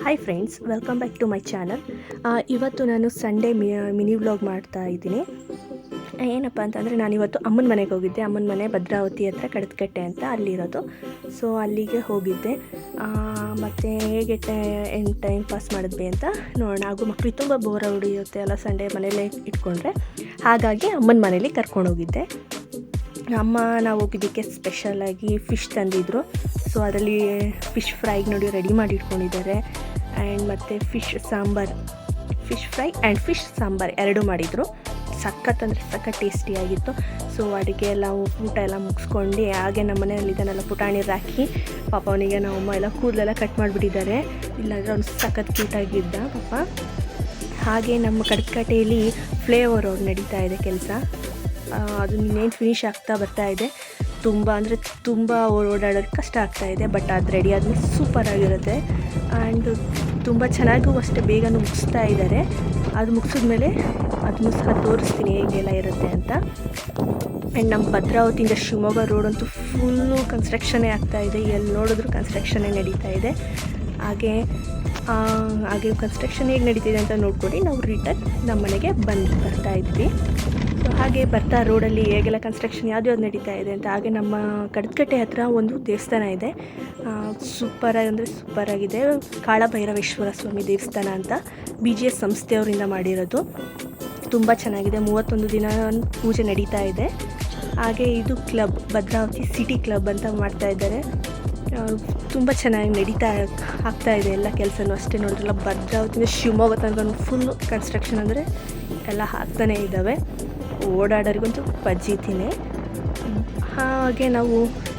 Hi friends, welcome back to my channel. ಇವತ್ತು ನಾನು Sunday mini vlog ಮಾಡ್ತಾ ಇದ್ದೀನಿ. ಏನಪ್ಪ ಅಂತಂದರೆ ನಾನಿವತ್ತು ಅಮ್ಮನ ಮನೆಗೆ ಹೋಗಿದ್ದೆ. ಅಮ್ಮನ ಮನೆ ಭದ್ರಾವತಿ ಹತ್ರ ಕಡದಕಟ್ಟೆ ಅಂತ ಅಲ್ಲಿರೋದು. ಸೊ ಅಲ್ಲಿಗೆ ಹೋಗಿದ್ದೆ. ಮತ್ತು ಹೇಗೆ ಟೈಮ್ ಪಾಸ್ ಮಾಡಿದ್ವಿ ಅಂತ ನೋಡೋಣ. ಹಾಗೂ ಮಕ್ಕಳಿಗೆ ತುಂಬ ಬೋರ್ ಹೊಡಿಯುತ್ತೆ ಅಲ್ಲ ಸಂಡೇ ಮನೇಲೇ ಇಟ್ಕೊಂಡ್ರೆ. ಹಾಗಾಗಿ ಅಮ್ಮನ ಮನೇಲಿ ಕರ್ಕೊಂಡೋಗಿದ್ದೆ. ಅಮ್ಮ ನಾವು ಹೋಗಿದ್ದಕ್ಕೆ ಸ್ಪೆಷಲಾಗಿ ಫಿಶ್ ತಂದಿದ್ರು. ಸೊ ಅದರಲ್ಲಿ ಫಿಶ್ ಫ್ರೈಗೆ ನೋಡಿ ರೆಡಿ ಮಾಡಿ ಇಟ್ಕೊಂಡಿದ್ದಾರೆ. ಆ್ಯಂಡ್ ಮತ್ತು fish fry and fish sambar ಎರಡೂ ಮಾಡಿದರು. ಸಖತ್ ಅಂದರೆ ಸಖತ್ ಟೇಸ್ಟಿಯಾಗಿತ್ತು. ಸೊ ಅಡುಗೆ ಎಲ್ಲ ಊಟ ಎಲ್ಲ ಮುಗಿಸ್ಕೊಂಡು ಹಾಗೆ ನಮ್ಮ ಮನೆಯಲ್ಲಿ ಇದನ್ನೆಲ್ಲ ಪುಟಾಣಿ ರಾಕಿ ಪಾಪ ಅವನಿಗೆ ನಮ್ಮಮ್ಮ ಎಲ್ಲ ಕೂದಲೆಲ್ಲ ಕಟ್ ಮಾಡಿಬಿಟ್ಟಿದ್ದಾರೆ. ಇಲ್ಲಾಂದರೆ ಅವ್ನು ಸಖತ್ ಕ್ಯೂಟಾಗಿದ್ದ ಪಾಪ. ಹಾಗೆ ನಮ್ಮ ಕಡದಕಟ್ಟೆಯಲ್ಲಿ ಫ್ಲೇಓವರ್ ರೋಡ್ ನಡೀತಾ ಇದೆ ಕೆಲಸ. ಅದು ಇನ್ನೇನು ಫಿನಿಶ್ ಆಗ್ತಾ ಬರ್ತಾ ಇದೆ. ತುಂಬ ಅಂದರೆ ತುಂಬ ಓಡಾಡೋಕ್ಕೆ ಕಷ್ಟ ಆಗ್ತಾಯಿದೆ. ಬಟ್ ಅದು ರೆಡಿ ಆದಮೇಲೆ ಸೂಪರಾಗಿರುತ್ತೆ. ಆ್ಯಂಡ್ ತುಂಬ ಚೆನ್ನಾಗೂ ಅಷ್ಟೇ ಬೇಗನೂ ಮುಗಿಸ್ತಾ ಇದ್ದಾರೆ. ಅದು ಮುಗಿಸಿದ್ಮೇಲೆ ಅದನ್ನು ಸಹ ತೋರಿಸ್ತೀನಿ ಹೇಗೆಲ್ಲ ಇರುತ್ತೆ ಅಂತ. ಆ್ಯಂಡ್ ನಮ್ಮ ಭದ್ರಾವತಿಯಿಂದ ಶಿವಮೊಗ್ಗ ರೋಡಂತೂ ಫುಲ್ಲು ಕನ್ಸ್ಟ್ರಕ್ಷನ್ನೇ ಆಗ್ತಾಯಿದೆ. ಎಲ್ಲಿ ನೋಡಿದ್ರೂ ಕನ್ಸ್ಟ್ರಕ್ಷನ್ನೇ ನಡೀತಾ ಇದೆ. ಹಾಗೆ ಕನ್ಸ್ಟ್ರಕ್ಷನ್ ಹೇಗೆ ನಡೀತಿದೆ ಅಂತ ನೋಡ್ಕೊಂಡು ನಾವು ರಿಟರ್ನ್ ನಮ್ಮ ಮನೆಗೆ ಬರ್ತಾ ಇದ್ವಿ. ಸೊ ಹಾಗೆ ಬರ್ತಾ ರೋಡಲ್ಲಿ ಹೇಗೆಲ್ಲ ಕನ್ಸ್ಟ್ರಕ್ಷನ್ ಯಾವ್ದು ನಡೀತಾ ಇದೆ ಅಂತ. ಹಾಗೆ ನಮ್ಮ ಕಡದಕಟ್ಟೆ ಹತ್ರ ಒಂದು ದೇವಸ್ಥಾನ ಇದೆ. ಸೂಪರಾಗಿದೆ. ಕಾಳಭೈರವೇಶ್ವರ ಸ್ವಾಮಿ ದೇವಸ್ಥಾನ ಅಂತ BGS ಸಂಸ್ಥೆಯವರಿಂದ ಮಾಡಿರೋದು. ತುಂಬ ಚೆನ್ನಾಗಿದೆ. 31 ದಿನ ಪೂಜೆ ನಡೀತಾ ಇದೆ. ಹಾಗೆ ಇದು ಕ್ಲಬ್ ಭದ್ರಾವತಿ ಸಿಟಿ ಕ್ಲಬ್ ಅಂತ ಮಾಡ್ತಾ ಇದ್ದಾರೆ. ತುಂಬ ಚೆನ್ನಾಗಿ ಆಗ್ತಾ ಇದೆ ಎಲ್ಲ ಕೆಲಸನೂ ಅಷ್ಟೇ. ನೋಡಿದ್ರಲ್ಲ, ಭದ್ರಾವತಿಯಿಂದ ಶಿವಮೊಗ್ಗ ತನಕ ಫುಲ್ಲು ಕನ್ಸ್ಟ್ರಕ್ಷನ್ ಅಂದರೆ ಎಲ್ಲ ಆಗ್ತಾನೇ ಇದ್ದಾವೆ. ಓಡಾಡೋರಿಗಂತೂ ಪಜ್ಜಿತೀನಿ. ಹಾಗೆ ನಾವು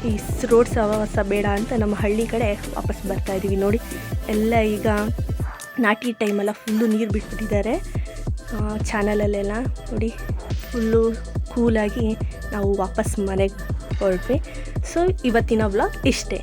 ಈ ರೋಡ್ ಸಹವಾಸ ಬೇಡ ಅಂತ ನಮ್ಮ ಹಳ್ಳಿ ಕಡೆ ವಾಪಸ್ ಬರ್ತಾಯಿದ್ದೀವಿ. ನೋಡಿ, ಎಲ್ಲ ಈಗ ನಾಟಿ ಟೈಮೆಲ್ಲ ಫುಲ್ಲು ನೀರು ಬಿಟ್ಬಿಟ್ಟಿದ್ದಾರೆ ಚಾನಲಲ್ಲೆಲ್ಲ. ನೋಡಿ, ಫುಲ್ಲು ಕೂಲಾಗಿ ನಾವು ವಾಪಸ್ ಮನೆಗೆ ಹೊರಟ್ವಿ. ಸೊ ಇವತ್ತಿನ ವ್ಲಾಗ್ ಇಷ್ಟೇ.